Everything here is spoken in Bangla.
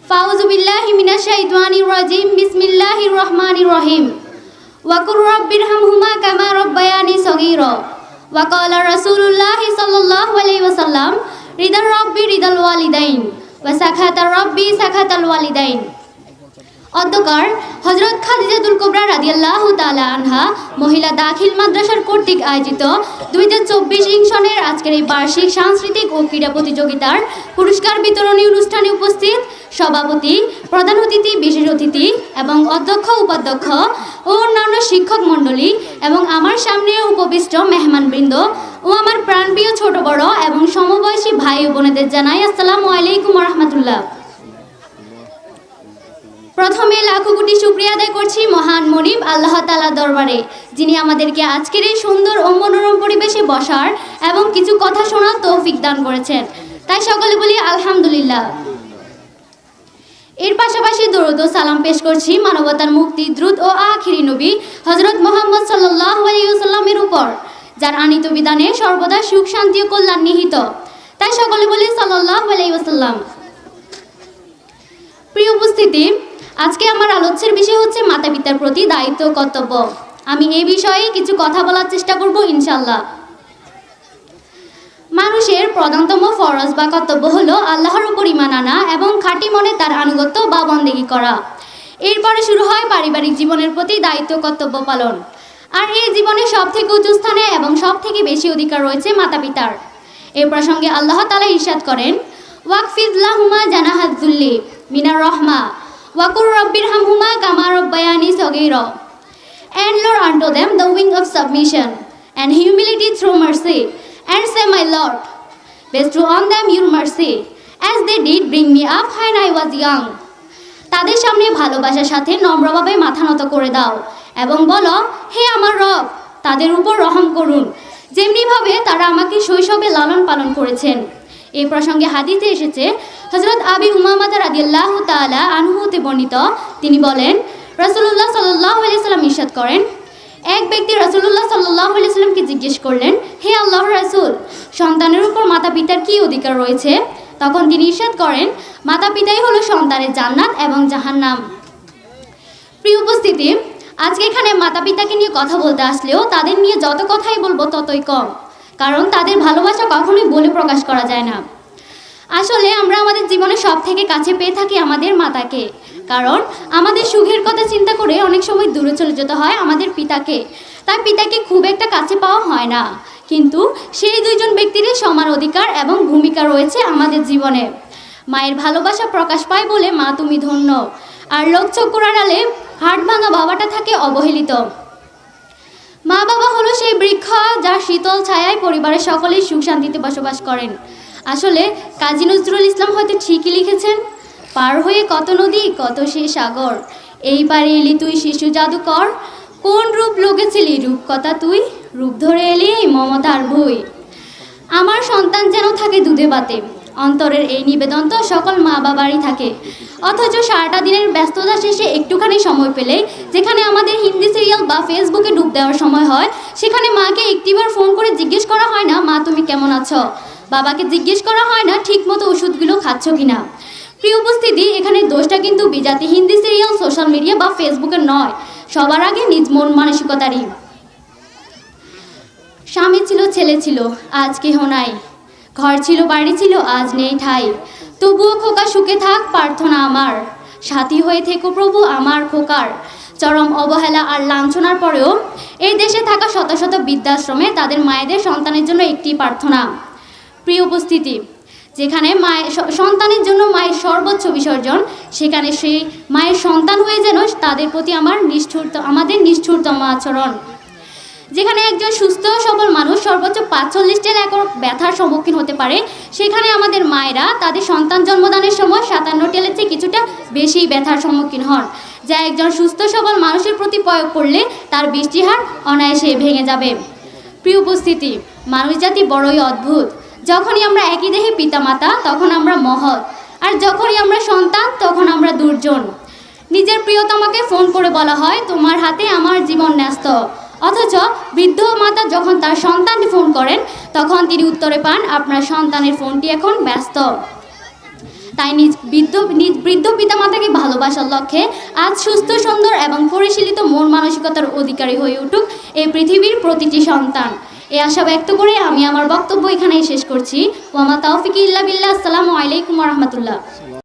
ফাউযু বিল্লাহি মিনাশ শাইতানির রাজিম। বিসমিল্লাহির রহমানির রহিম। ওয়া কুর রাব্বিরহামহুমা কামা রাব্বায়ানি সগীরা। ওয়া ক্বালা রাসূলুল্লাহি সাল্লাল্লাহু আলাইহি ওয়াসাল্লাম রিদার রাব্বি রিদাল ওয়ালিদাইন ওয়া সাখাতার রাব্বি সাখাতাল ওয়ালিদাইন। অধ্যকার হযরত খাদিজাতুল কুবরা রাদিয়াল্লাহু তাআলা আনহা মহিলা দাখিল মাদ্রাসার কর্তৃক আয়োজিত 2024 সনের আজকের এই বার্ষিক সাংস্কৃতিক ও ক্রীড়া প্রতিযোগিতার পুরস্কার বিতরণী অনুষ্ঠানে উপস্থিত সভাপতি, প্রধান অতিথি, বিশেষ অতিথি এবং অধ্যক্ষ, উপাধ্যক্ষ ও অন্যান্য শিক্ষক মণ্ডলী এবং আমার সামনে উপবিষ্ট মেহমানবৃন্দ ও আমার প্রাণপ্রিয় ছোট বড় এবং সমবয়সী ভাই ও বোনেদের জানাই আসসালামু আলাইকুম ওয়া রাহমাতুল্লাহ। প্রথমে লাখো কোটি শুকরিয়া আদায় করছি মহান মনিব আল্লাহ তাআলার দরবারে, যিনি আমাদেরকে আজকের এই সুন্দর ও মনোরম পরিবেশে বসার এবং কিছু কথা শোনার তৌফিক দান করেছেন। তাই সকলে বলি আলহামদুলিল্লাহ। এর পাশাপাশি দরুদ ও সালাম পেশ করছি মানবতার মুক্তি দ্রুত ও আখিরি নবী হযরত মুহাম্মদ সাল্লাল্লাহু আলাইহি ওয়াসাল্লামের উপর, যার আনিত বিধানে সর্বদা সুখ, শান্তি ও কল্যাণ নিহিত। তাই সকলে বলি সাল্লাল্লাহু আলাইহি ওয়াসাল্লাম। প্রিয় উপস্থিতি, আজকে আমার আলোচ্যের বিষয় হচ্ছে মাতা পিতার প্রতি দায়িত্ব ও কর্তব্য। আমি এই বিষয়ে কিছু কথা বলার চেষ্টা করব ইনশাআল্লাহ। মানুষের প্রধানতম ফরজ বা কর্তব্য হলো আল্লাহর উপর ঈমান আনা এবং খাঁটি মনে তার আনুগত্য বা বন্দেগী করা। এরপরে শুরু হয় পারিবারিক জীবনের প্রতি দায়িত্ব কর্তব্য পালন। আর এই জীবনে সব থেকে উঁচু স্থানে এবং সব থেকে বেশি অধিকার রয়েছে মাতা পিতার। এই প্রসঙ্গে আল্লাহ তাআলা ইরশাদ করেন, ওয়াকফিদ লাহুমা জানাহাজ যুল্লি মিনার রাহমা ওয়া কুর রাব্বিরহামহুমা কামা রাব্বায়ানি সগীরা। And Lord unto them the wing of submission and humility through mercy, and say, My Lord, bestow on them your mercy, as they did bring me up when I was young. তাদের সামনে ভালোবাসার সাথে নম্রভাবে মাথা নত করে দাও এবং বলো, হে আমার রব, তাদের উপর রহম করুন, যেমনিভাবে তারা আমাকে শৈশবে লালন পালন করেছেন। এই প্রসঙ্গে হাদিসে এসেছে, হযরত আবি উমামা রাদিয়াল্লাহু তাআলা আনহু হতে বর্ণিত, তিনি বলেন, রাসূলুল্লাহ সাল্লাল্লাহু আলাইহি ওয়াসাল্লাম ইরশাদ করেন, এক ব্যক্তি রাসূলুল্লাহ সাল্লাল্লাহু আলাইহি ওয়াসাল্লামকে জিজ্ঞেস করলেন, হে আল্লাহর রাসূল, সন্তানের উপর মাতা পিতার কি অধিকার রয়েছে? তখন তিনি ইরশাদ করেন, মাতা পিতাই হলো সন্তানের জান্নাত এবং জাহান্নাম। প্রিয় উপস্থিতি, আজকে এখানে মাতা পিতাকে নিয়ে কথা বলতে আসলেও তাদের নিয়ে যত কথাই বলবো ততই কম, কারণ তাদের ভালোবাসা কখনোই বলে প্রকাশ করা যায় না। আসলে আমরা আমাদের জীবনে সব থেকে কাছে পেয়ে থাকি আমাদের মাতাকে, কারণ আমাদের সুখের কথা চিন্তা করে অনেক সময় দূরে চলে যেতে হয় আমাদের পিতাকে। তাই পিতাকে খুব একটা কাছে পাওয়া হয় না, কিন্তু সেই দুইজন ব্যক্তিরই সমান অধিকার এবং ভূমিকা রয়েছে আমাদের জীবনে। মায়ের ভালোবাসা প্রকাশ পায় বলে মা তুমি ধন্য, আর লোকচক্ষুর আড়ালে হাড় ভাঙা বাবাটা থাকে অবহেলিত। মা বাবা হলো সেই বৃক্ষ যার শীতল ছায়ায় পরিবারের সকলেই সুখ শান্তিতে বসবাস করেন। আসলে কাজী নজরুল ইসলাম হয়তো ঠিকই লিখেছেন, পার হয়ে কত নদী কত সে সাগর, এই পারে এলি তুই শিশু জাদুকর, কোন রূপ লোকেছিলি রূপ কথা তুই, রূপ ধরে এলি এই মমতার ভুই। আমার সন্তান যেন থাকে দুধে ভাতে, অন্তরের এই নিবেদন তো সকল মা বাবারই থাকে। অথচ সারাটা দিনের ব্যস্ততা শেষে একটুখানি সময় পেলে, যেখানে আমাদের হিন্দি সিরিয়াল বা ফেসবুকে ডুব দেওয়ার সময় হয়, সেখানে মাকে একটিবার ফোন করে জিজ্ঞেস করা হয় না মা তুমি কেমন আছো, বাবাকে জিজ্ঞেস করা হয় না ঠিক মতো ওষুধগুলো খাচ্ছ কিনা। প্রিয় উপস্থিতি, এখানে দোষটা কিন্তু বিজাতি হিন্দি সিরিয়াল, সোশ্যাল মিডিয়া বা ফেসবুকের নয়, সবার আগে নিজ মন মানসিকতারই। স্বামী ছিল, ছেলে ছিল, আজ কেহ নাই, ঘর ছিল, বাড়ি ছিল, আজ নেই ঠাই, তবুও খোকা সুখে থাক প্রার্থনা আমার, সাথী হয়ে থেকো প্রভু আমার খোকার। চরম অবহেলা আর লাঞ্ছনার পরেও এই দেশে থাকা শত শত বৃদ্ধাশ্রমে তাদের মায়েদের সন্তানের জন্য একটি প্রার্থনা। প্রিয় উপস্থিতি, যেখানে মায়ের সন্তানের জন্য মায়ের সর্বোচ্চ বিসর্জন, সেখানে সেই মায়ের সন্তান হয়ে যেন তাদের প্রতি আমাদের নিষ্ঠুরতম আচরণ। যেখানে একজন সুস্থ সবল মানুষ সর্বোচ্চ 45 একর ব্যথার সম্মুখীন হতে পারে, সেখানে আমাদের মায়েরা তাদের সন্তান জন্মদানের সময় 57 টেলের চেয়ে কিছুটা বেশি ব্যথার সম্মুখীন হন, যা একজন সুস্থ সবল মানুষের প্রতি প্রয়োগ করলে তার বৃষ্টিহার অনায়াসে ভেঙে যাবে। প্রিয় উপস্থিতি, মানুষ জাতি বড়ই অদ্ভুত। যখনই আমরা একই দেহে পিতামাতা তখন আমরা মহৎ, আর যখনই আমরা সন্তান তখন আমরা দুর্জন। নিজের প্রিয়তমাকে ফোন করে বলা হয় তোমার হাতে আমার জীবন ন্যস্ত, অথচ বৃদ্ধ মাতা যখন তার সন্তানকে ফোন করেন তখন তিনি উত্তরে পান আপনার সন্তানের ফোনটি এখন ব্যস্ত। তাই নিজ বৃদ্ধ পিতামাতাকে ভালোবাসার লক্ষ্যে আজ সুস্থ সুন্দর এবং পরিশীলিত মন মানসিকতার অধিকারী হয়ে উঠুক এই পৃথিবীর প্রতিটি সন্তান। এই আশা ব্যক্ত করে আমি আমার বক্তব্য এখানেই শেষ করছি। ওয়ামা তাওফিকি ইল্লা বিল্লাহ। আসসালামু আলাইকুম ওয়া রাহমাতুল্লাহ।